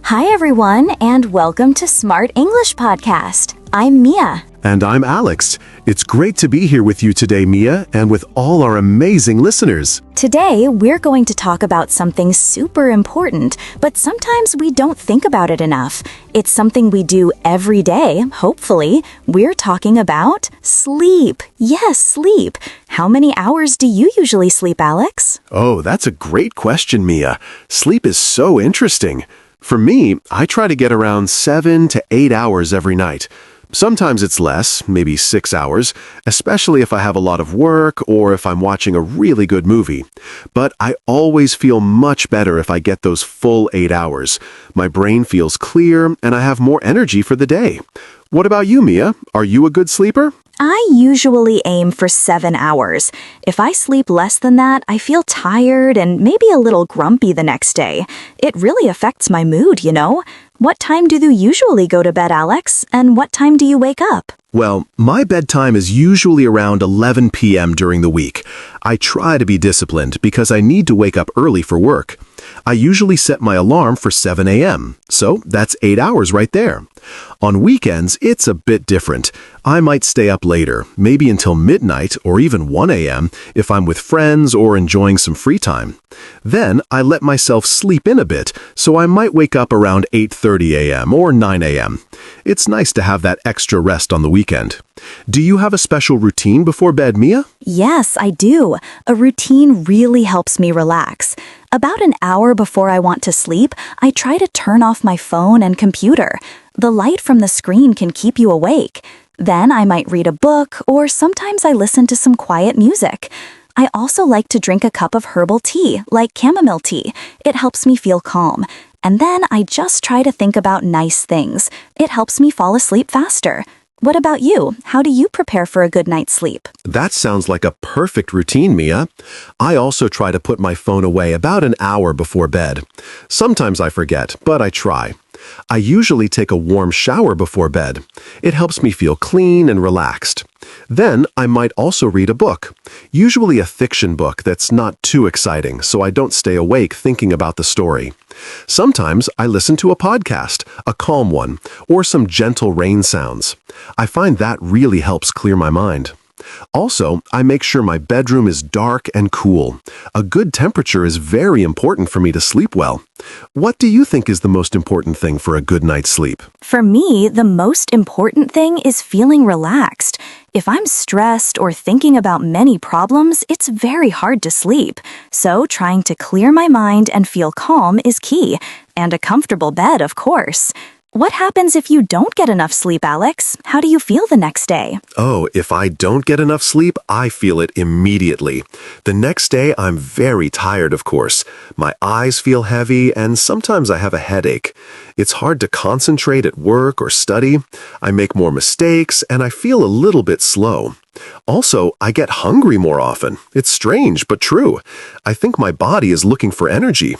Hi, everyone, and welcome to Smart English Podcast. I'm Mia. And I'm Alex. It's great to be here with you today, Mia, and with all our amazing listeners. Today, we're going to talk about something super important, but sometimes we don't think about it enough. It's something we do every day, hopefully. We're talking about sleep. Yes, sleep. How many hours do you usually sleep, Alex? Oh, that's a great question, Mia. Sleep is so interesting. For me, I try to get around 7 to 8 hours every night. Sometimes it's less, maybe 6 hours, especially if I have a lot of work or if I'm watching a really good movie. But I always feel much better if I get those full 8 hours. My brain feels clear and I have more energy for the day. What about you, Mia? Are you a good sleeper? I usually aim for 7 hours. If I sleep less than that, I feel tired and maybe a little grumpy the next day. It really affects my mood, you know? What time do you usually go to bed, Alex? And what time do you wake up? Well, my bedtime is usually around 11 p.m. during the week. I try to be disciplined because I need to wake up early for work. I usually set my alarm for 7 a.m., so that's 8 hours right there. On weekends, it's a bit different. I might stay up later, maybe until midnight or even 1 a.m. if I'm with friends or enjoying some free time. Then I let myself sleep in a bit, so I might wake up around 8:30 a.m. or 9 a.m. It's nice to have that extra rest on the weekend. Do you have a special routine before bed, Mia? Yes, I do. A routine really helps me relax. About an hour before I want to sleep, I try to turn off my phone and computer. The light from the screen can keep you awake. Then I might read a book, or sometimes I listen to some quiet music. I also like to drink a cup of herbal tea, like chamomile tea. It helps me feel calm. And then I just try to think about nice things. It helps me fall asleep faster. What about you? How do you prepare for a good night's sleep? That sounds like a perfect routine, Mia. I also try to put my phone away about an hour before bed. Sometimes I forget, but I try. I usually take a warm shower before bed. It helps me feel clean and relaxed. Then I might also read a book, usually a fiction book that's not too exciting, so I don't stay awake thinking about the story. Sometimes I listen to a podcast, a calm one, or some gentle rain sounds. I find that really helps clear my mind. Also, I make sure my bedroom is dark and cool. A good temperature is very important for me to sleep well. What do you think is the most important thing for a good night's sleep? For me, the most important thing is feeling relaxed. If I'm stressed or thinking about many problems, it's very hard to sleep. So trying to clear my mind and feel calm is key. And a comfortable bed, of course. What happens if you don't get enough sleep, Alex? How do you feel the next day? Oh, if I don't get enough sleep, I feel it immediately. The next day, I'm very tired, of course. My eyes feel heavy, and sometimes I have a headache. It's hard to concentrate at work or study. I make more mistakes, and I feel a little bit slow. Also, I get hungry more often. It's strange, but true. I think my body is looking for energy.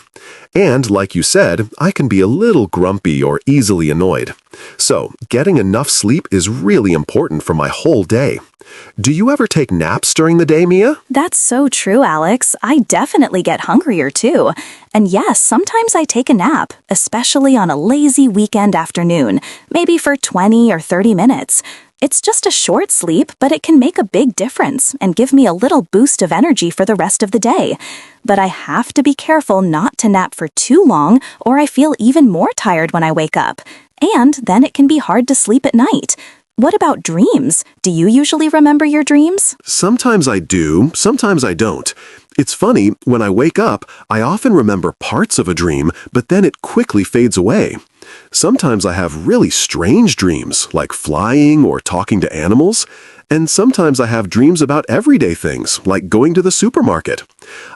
And, like you said, I can be a little grumpy or easily annoyed. So, getting enough sleep is really important for my whole day. Do you ever take naps during the day, Mia? That's so true, Alex. I definitely get hungrier too. And yes, sometimes I take a nap, especially on a lazy weekend afternoon, maybe for 20 or 30 minutes. It's just a short sleep, but it can make a big difference and give me a little boost of energy for the rest of the day. But I have to be careful not to nap for too long, or I feel even more tired when I wake up. And then it can be hard to sleep at night. What about dreams? Do you usually remember your dreams? Sometimes I do, sometimes I don't. It's funny, when I wake up, I often remember parts of a dream, but then it quickly fades away. Sometimes I have really strange dreams, like flying or talking to animals. And sometimes I have dreams about everyday things, like going to the supermarket.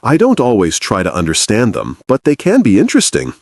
I don't always try to understand them, but they can be interesting.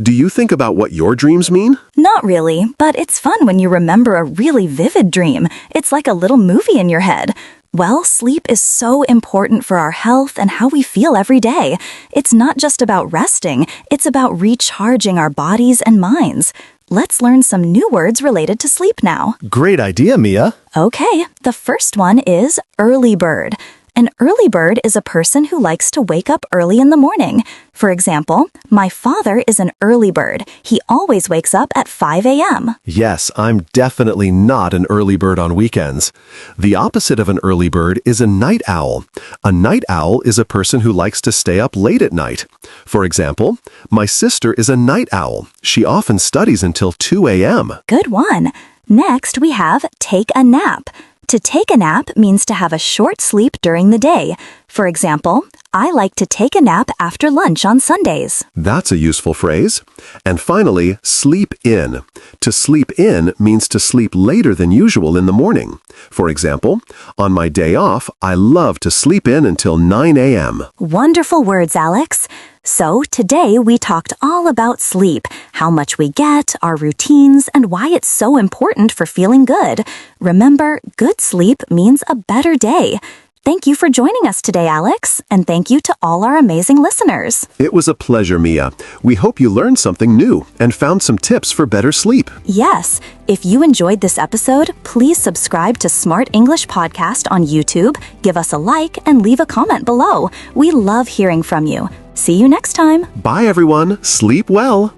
Do you think about what your dreams mean? Not really, but it's fun when you remember a really vivid dream. It's like a little movie in your head. Well, sleep is so important for our health and how we feel every day. It's not just about resting, it's about recharging our bodies and minds. Let's learn some new words related to sleep now. Great idea, Mia. Okay, the first one is early bird. An early bird is a person who likes to wake up early in the morning. For example, my father is an early bird. He always wakes up at 5 a.m. Yes, I'm definitely not an early bird on weekends. The opposite of an early bird is a night owl. A night owl is a person who likes to stay up late at night. For example, my sister is a night owl. She often studies until 2 a.m. Good one. Next, we have take a nap. To take a nap means to have a short sleep during the day. For example, I like to take a nap after lunch on Sundays. That's a useful phrase. And finally, sleep in. To sleep in means to sleep later than usual in the morning. For example, on my day off, I love to sleep in until 9 a.m. Wonderful words, Alex. So today we talked all about sleep, how much we get, our routines, and why it's so important for feeling good. Remember, good sleep means a better day. Thank you for joining us today, Alex, and thank you to all our amazing listeners. It was a pleasure, Mia. We hope you learned something new and found some tips for better sleep. Yes, if you enjoyed this episode, please subscribe to Smart English Podcast on YouTube, give us a like, and leave a comment below. We love hearing from you. See you next time. Bye, everyone. Sleep well.